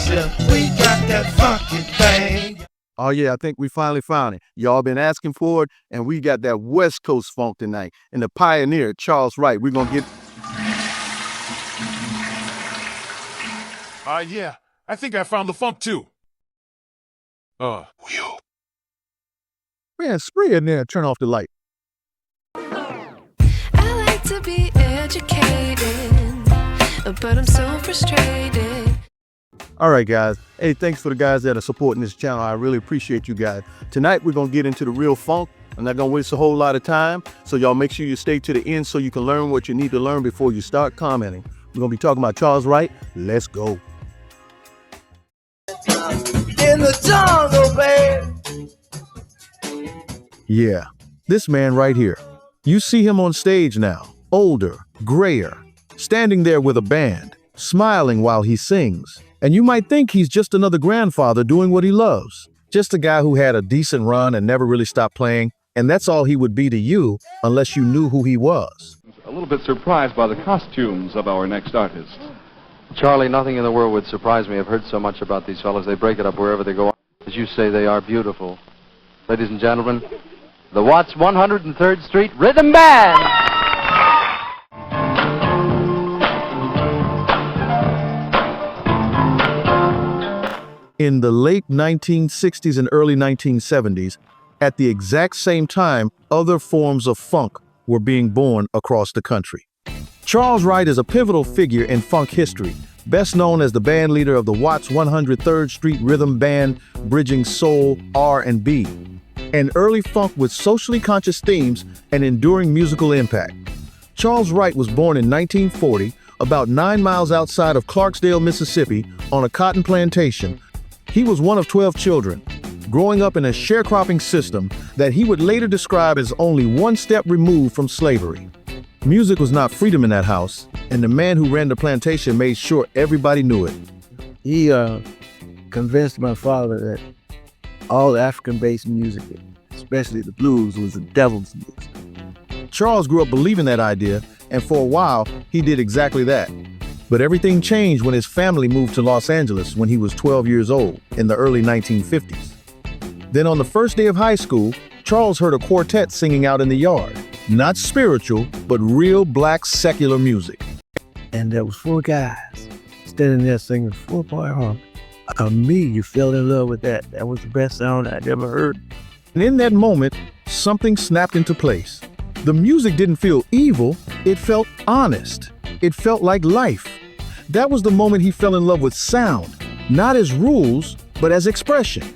Georgia, we got that funky thing. Oh yeah, I think we finally found it. Y'all been asking for it, and we got that West Coast funk tonight. And the pioneer, Charles Wright. We're gonna get... Yeah, I think I found the funk too. Man, spray in there, turn off the light. I like to be educated, but I'm so frustrated. All right, guys. Hey, thanks for the guys that are supporting this channel. I really appreciate you guys. Tonight, we're going to get into the real funk. I'm not going to waste a whole lot of time. So y'all make sure you stay to the end so you can learn what you need to learn before you start commenting. We're going to be talking about Charles Wright. Let's go. In the jungle, babe. Yeah, this man right here. You see him on stage now, older, grayer, standing there with a band, smiling while he sings. And you might think he's just another grandfather doing what he loves. Just a guy who had a decent run and never really stopped playing. And that's all he would be to you unless you knew who he was. A little bit surprised by the costumes of our next artist. Charlie, nothing in the world would surprise me. I've heard so much about these fellas. They break it up wherever they go. As you say, they are beautiful. Ladies and gentlemen, the Watts 103rd Street Rhythm Band. In the late 1960s and early 1970s, at the exact same time, other forms of funk were being born across the country. Charles Wright is a pivotal figure in funk history, best known as the band leader of the Watts 103rd Street Rhythm Band, bridging soul, R&B, and early funk with socially conscious themes and enduring musical impact. Charles Wright was born in 1940, about 9 miles outside of Clarksdale, Mississippi, on a cotton plantation. He was one of 12 children, growing up in a sharecropping system that he would later describe as only one step removed from slavery. Music was not freedom in that house, and the man who ran the plantation made sure everybody knew it. He convinced my father that all African-based music, especially the blues, was the devil's music. Charles grew up believing that idea, and for a while, he did exactly that. But everything changed when his family moved to Los Angeles when he was 12 years old in the early 1950s. Then on the first day of high school, Charles heard a quartet singing out in the yard. Not spiritual, but real black secular music. And there was 4 guys standing there singing 4-part harmony. Me, you fell in love with that. That was the best sound I'd ever heard. And in that moment, something snapped into place. The music didn't feel evil, it felt honest. It felt like life. That was the moment he fell in love with sound, not as rules, but as expression.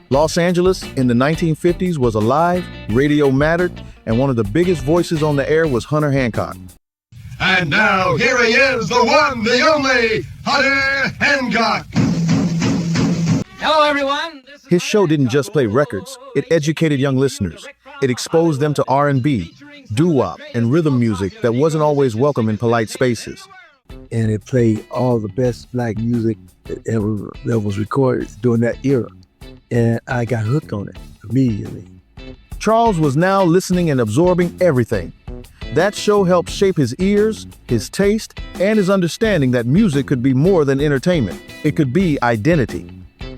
Los Angeles in the 1950s was alive, radio mattered, and one of the biggest voices on the air was Hunter Hancock. And now here he is, the one, the only, Hunter Hancock. Hello, everyone. His show didn't just play records, it educated young listeners. It exposed them to R&B, doo-wop, and rhythm music that wasn't always welcome in polite spaces. And it played all the best black music that was recorded during that era. And I got hooked on it immediately. Charles was now listening and absorbing everything. That show helped shape his ears, his taste, and his understanding that music could be more than entertainment. It could be identity.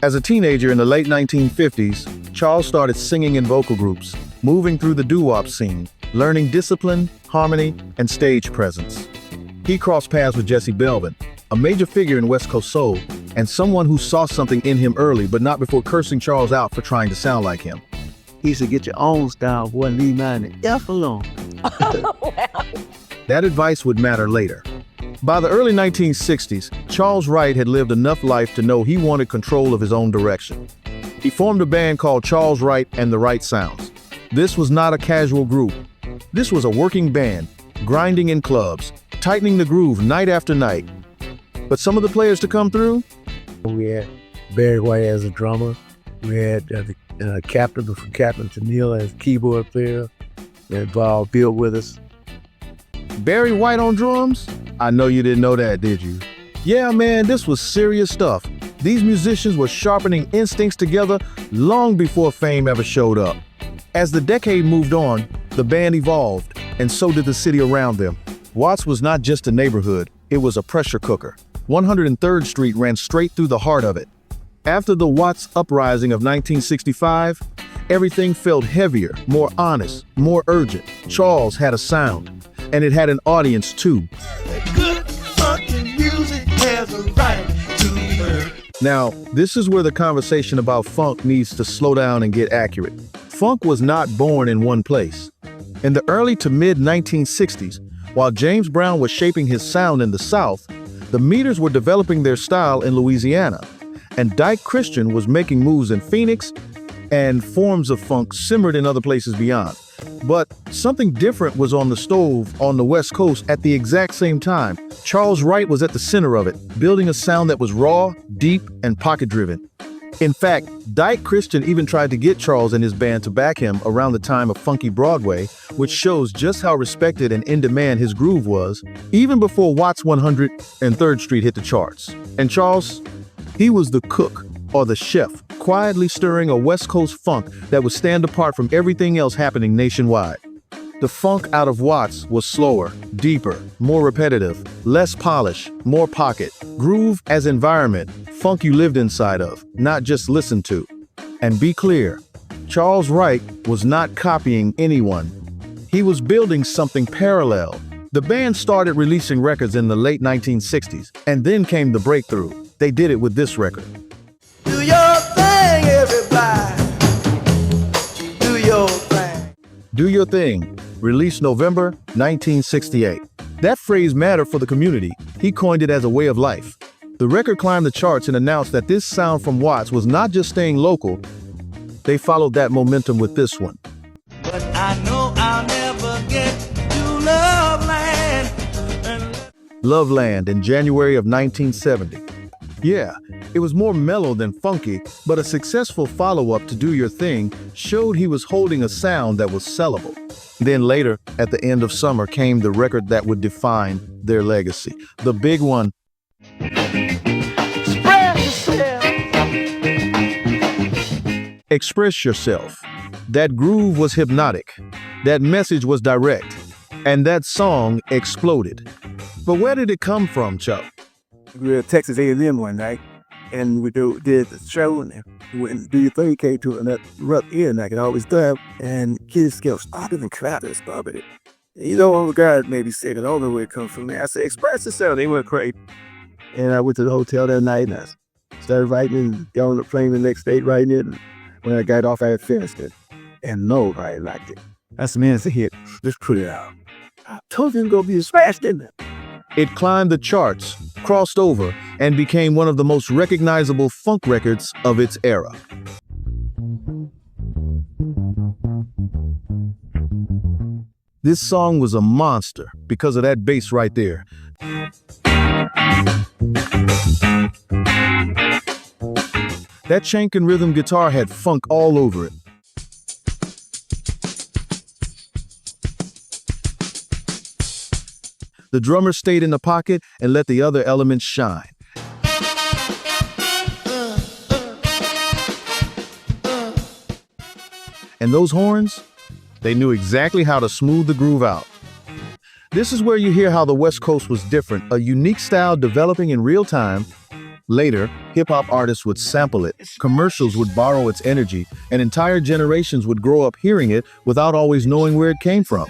As a teenager in the late 1950s, Charles started singing in vocal groups, moving through the doo-wop scene, learning discipline, harmony, and stage presence. He crossed paths with Jesse Belvin, a major figure in West Coast soul, and someone who saw something in him early, but not before cursing Charles out for trying to sound like him. He said, "Get your own style, boy, leave mine the F alone." That advice would matter later. By the early 1960s, Charles Wright had lived enough life to know he wanted control of his own direction. He formed a band called Charles Wright and the Wright Sounds. This was not a casual group. This was a working band, grinding in clubs, tightening the groove night after night. But some of the players to come through? We had Barry White as a drummer. We had the captain from Captain Tennille as keyboard player. We had Bill with us. Barry White on drums? I know you didn't know that, did you? Yeah, man, this was serious stuff. These musicians were sharpening instincts together long before fame ever showed up. As the decade moved on, the band evolved, and so did the city around them. Watts was not just a neighborhood, it was a pressure cooker. 103rd Street ran straight through the heart of it. After the Watts uprising of 1965, everything felt heavier, more honest, more urgent. Charles had a sound, and it had an audience too. Good funky music has a right to be heard. Now, this is where the conversation about funk needs to slow down and get accurate. Funk was not born in one place. In the early to mid-1960s, while James Brown was shaping his sound in the South, the Meters were developing their style in Louisiana, and Dyke Christian was making moves in Phoenix, and forms of funk simmered in other places beyond. But something different was on the stove on the West Coast at the exact same time. Charles Wright was at the center of it, building a sound that was raw, deep, and pocket-driven. In fact, Dyke Christian even tried to get Charles and his band to back him around the time of Funky Broadway, which shows just how respected and in demand his groove was, even before Watts 103rd Street hit the charts. And Charles, he was the cook, or the chef, quietly stirring a West Coast funk that would stand apart from everything else happening nationwide. The funk out of Watts was slower, deeper, more repetitive, less polish, more pocket, groove as environment, funk you lived inside of, not just listened to. And be clear, Charles Wright was not copying anyone. He was building something parallel. The band started releasing records in the late 1960s, and then came the breakthrough. They did it with this record. Do your thing, everybody. Do your thing. Do Your Thing, released November 1968. That phrase mattered for the community. He coined it as a way of life. The record climbed the charts and announced that this sound from Watts was not just staying local. They followed that momentum with this one. But I know I'll never get to Loveland. Loveland in January of 1970. Yeah, it was more mellow than funky, but a successful follow-up to Do Your Thing showed he was holding a sound that was sellable. Then later, at the end of summer, came the record that would define their legacy. The big one. Express Yourself. That groove was hypnotic. That message was direct. And that song exploded. But where did it come from, Chuck? We were at Texas A&M one night, and we did the show, and when Do Your Thing came to another rough ear, and I could always do, and kids kept stopping and clapping and stopping. You know, all the guys maybe said, I don't know where it comes from. I said, express yourself. They went crazy. And I went to the hotel that night, and I started writing, and got on the plane the next day writing it. And when I got off, I had finished it. And nobody liked it. That's the man's hit. Just put it out. I told you it was going to be a smash, didn't it? It climbed the charts, crossed over, and became one of the most recognizable funk records of its era. This song was a monster because of that bass right there. That shank and rhythm guitar had funk all over it. The drummer stayed in the pocket and let the other elements shine. And those horns, they knew exactly how to smooth the groove out. This is where you hear how the West Coast was different, a unique style developing in real time. Later, hip-hop artists would sample it, commercials would borrow its energy, and entire generations would grow up hearing it without always knowing where it came from.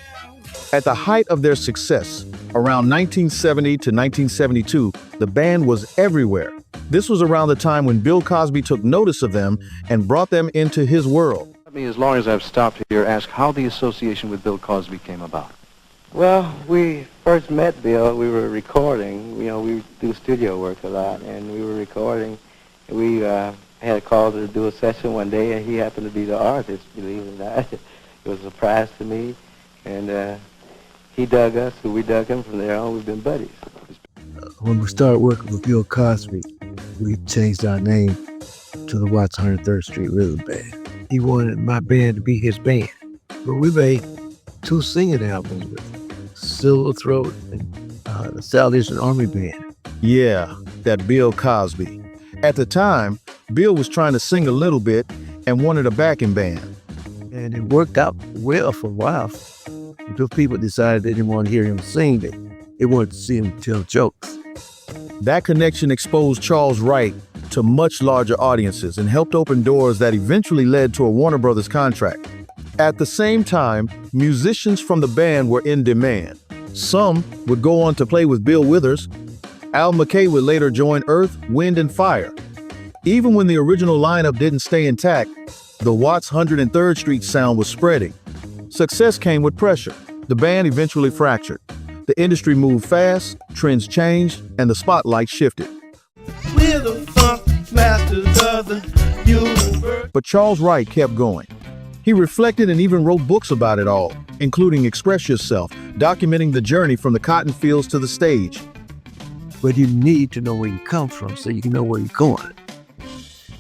At the height of their success, around 1970 to 1972, the band was everywhere. This was around the time when Bill Cosby took notice of them and brought them into his world. Let me, as long as I've stopped here, ask how the association with Bill Cosby came about. Well, we first met Bill. We were recording. You know, we do studio work a lot, and we were recording. We had a call to do a session one day, and he happened to be the artist, believe it or not. It was a surprise to me, and he dug us, so we dug him. From there on, we've been buddies. When we started working with Bill Cosby, we changed our name to the Watts 103rd Street Rhythm Band. He wanted my band to be his band. But we made 2 singing albums with Silver Throat and the Salvation Army Band. Yeah, that Bill Cosby. At the time, Bill was trying to sing a little bit and wanted a backing band. And it worked out well for a while. Until people decided they didn't want to hear him sing. They wanted to see him tell jokes. That connection exposed Charles Wright to much larger audiences and helped open doors that eventually led to a Warner Brothers contract. At the same time, musicians from the band were in demand. Some would go on to play with Bill Withers. Al McKay would later join Earth, Wind and Fire. Even when the original lineup didn't stay intact, the Watts' 103rd Street sound was spreading. Success came with pressure. The band eventually fractured. The industry moved fast, trends changed, and the spotlight shifted. We're the funk masters of the universe. But Charles Wright kept going. He reflected and even wrote books about it all, including Express Yourself, documenting the journey from the cotton fields to the stage. But you need to know where you come from so you can know where you're going.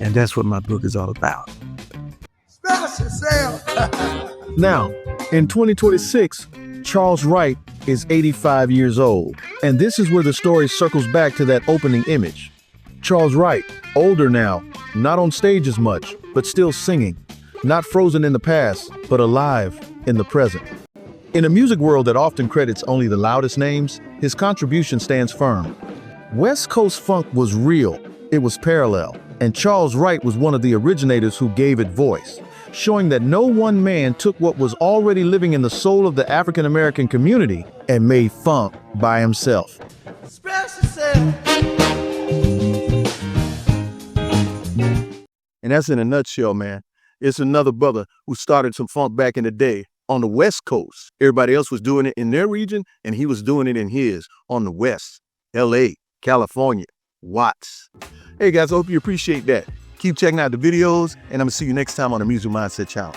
And that's what my book is all about. Express yourself. Now, in 2026, Charles Wright is 85 years old, and this is where the story circles back to that opening image. Charles Wright, older now, not on stage as much, but still singing, not frozen in the past, but alive in the present. In a music world that often credits only the loudest names, his contribution stands firm. West Coast funk was real, it was parallel, and Charles Wright was one of the originators who gave it voice, showing that no one man took what was already living in the soul of the African American community and made funk by himself. Express yourself. And that's in a nutshell, man. It's another brother who started some funk back in the day on the West Coast. Everybody else was doing it in their region, and he was doing it in his on the West. LA, California, Watts. Hey guys, I hope you appreciate that. Keep checking out the videos, and I'm gonna see you next time on the Music Mindset Channel.